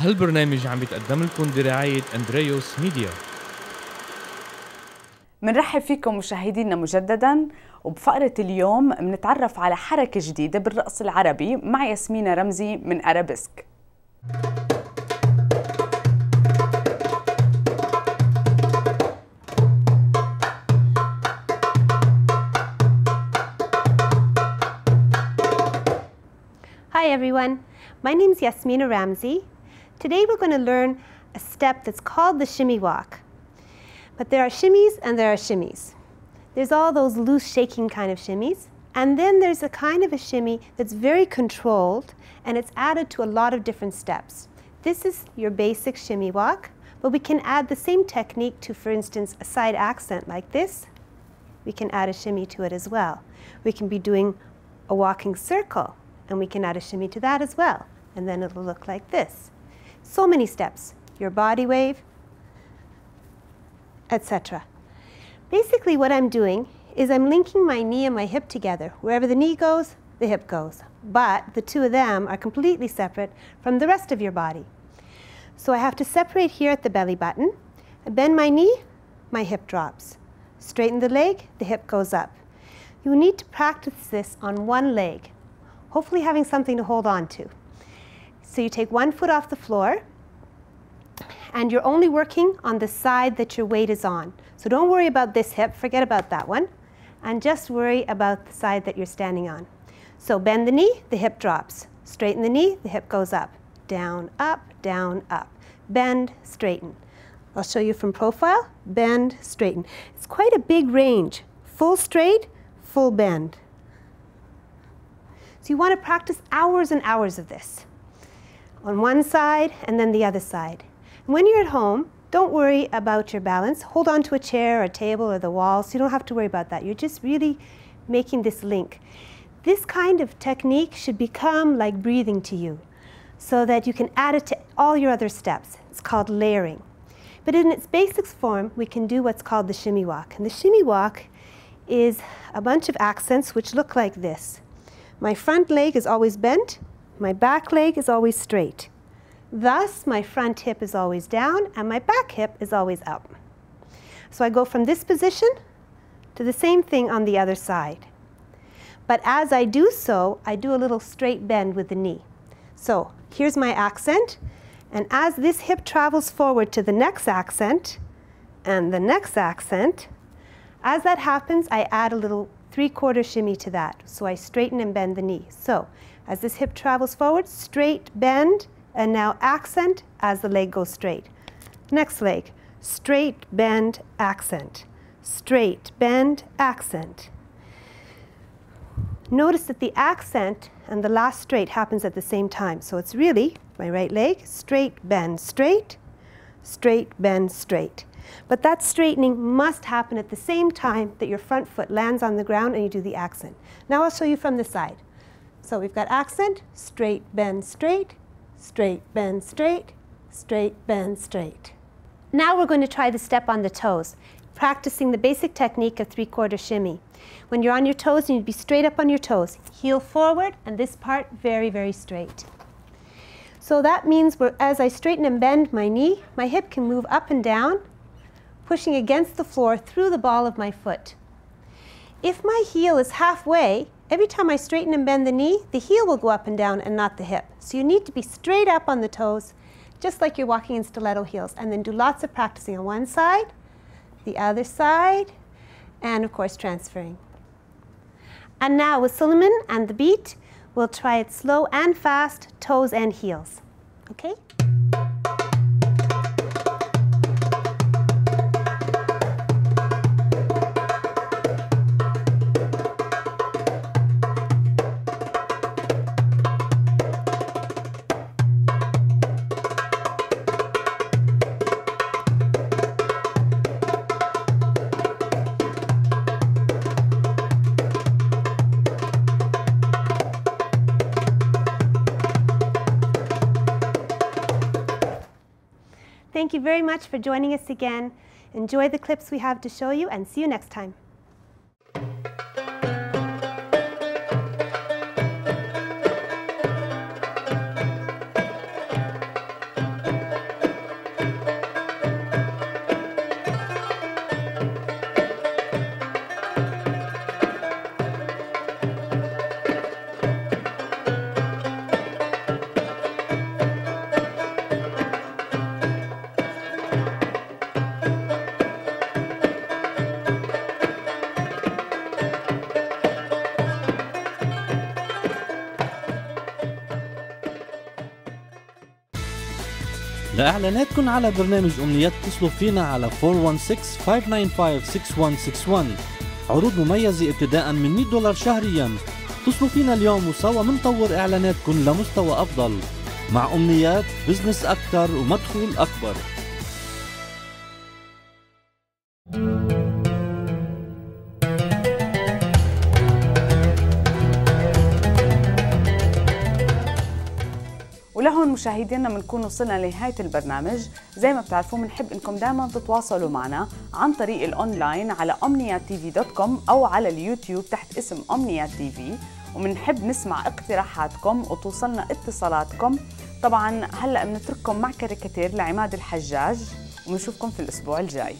هالبرنامج عم يتقدم لكم برعاية أندريوس ميديا. منرحب فيكم مشاهدينا مجددا، وبفقرة اليوم منتعرف على حركة جديدة بالرقص العربي مع ياسمينة رمزي من أرابيسك. Hi everyone, my name is Yasmina Ramzy. Today we're going to learn a step that's called the shimmy walk. But there are shimmies and there are shimmies. There's all those loose shaking kind of shimmies, and then there's a kind of a shimmy that's very controlled and it's added to a lot of different steps. This is your basic shimmy walk, but we can add the same technique to, for instance, a side accent like this. We can add a shimmy to it as well. We can be doing a walking circle, and we can add a shimmy to that as well, and then it'll look like this. So many steps, your body wave, etc. Basically what I'm doing is I'm linking my knee and my hip together. Wherever the knee goes, the hip goes. But the two of them are completely separate from the rest of your body. So I have to separate here at the belly button. I bend my knee, my hip drops. Straighten the leg, the hip goes up. You need to practice this on one leg, hopefully having something to hold on to. So you take one foot off the floor, and you're only working on the side that your weight is on. So don't worry about this hip, forget about that one, and just worry about the side that you're standing on. So bend the knee, the hip drops. Straighten the knee, the hip goes up. Down, up, down, up. Bend, straighten. I'll show you from profile. Bend, straighten. It's quite a big range. Full straight, full bend. So you want to practice hours and hours of this on one side and then the other side. And when you're at home, don't worry about your balance. Hold on to a chair or a table or the wall, so you don't have to worry about that. You're just really making this link. This kind of technique should become like breathing to you so that you can add it to all your other steps. It's called layering. But in its basic form, we can do what's called the shimmy walk. And the shimmy walk is a bunch of accents which look like this. My front leg is always bent, my back leg is always straight. Thus, my front hip is always down and my back hip is always up. So I go from this position to the same thing on the other side. But as I do so, I do a little straight bend with the knee. So here's my accent, and as this hip travels forward to the next accent and the next accent, as that happens, I add a little 3/4 shimmy to that. So I straighten and bend the knee. So as this hip travels forward, straight bend, and now accent as the leg goes straight. Next leg, straight bend, accent. Straight bend, accent. Notice that the accent and the last straight happens at the same time. So it's really my right leg, straight bend, straight, straight bend, straight. But that straightening must happen at the same time that your front foot lands on the ground and you do the accent. Now I'll show you from the side. So we've got accent, straight bend, straight, straight bend, straight, straight bend, straight. Now we're going to try the step on the toes, practicing the basic technique of 3/4 shimmy. When you're on your toes, you need to be straight up on your toes, heel forward, and this part very, very straight. So that means as I straighten and bend my knee, my hip can move up and down, pushing against the floor through the ball of my foot. If my heel is halfway, every time I straighten and bend the knee, the heel will go up and down and not the hip. So you need to be straight up on the toes, just like you're walking in stiletto heels, and then do lots of practicing on one side, the other side, and of course transferring. And now with Suleiman and the beat, we'll try it slow and fast, toes and heels. Okay? Thank you very much for joining us again. Enjoy the clips we have to show you, and see you next time. لإعلاناتكم على برنامج أمنيات اتصلوا فينا على 416-595-6161. عروض مميزة ابتداء من $100 شهرياً. اتصلوا فينا اليوم وسوا منطور إعلاناتكم لمستوى أفضل. مع أمنيات بزنس أكتر ومدخول أكبر. ولهون مشاهدينا بنكون وصلنا لنهاية البرنامج. زي ما بتعرفوا بنحب انكم دائما تتواصلوا معنا عن طريق الاونلاين على omniyat.tv.com او على اليوتيوب تحت اسم أمنيات TV، وبنحب نسمع اقتراحاتكم وتوصلنا اتصالاتكم. طبعا هلا بنترككم مع كاريكاتير لعماد الحجاج، وبنشوفكم في الاسبوع الجاي.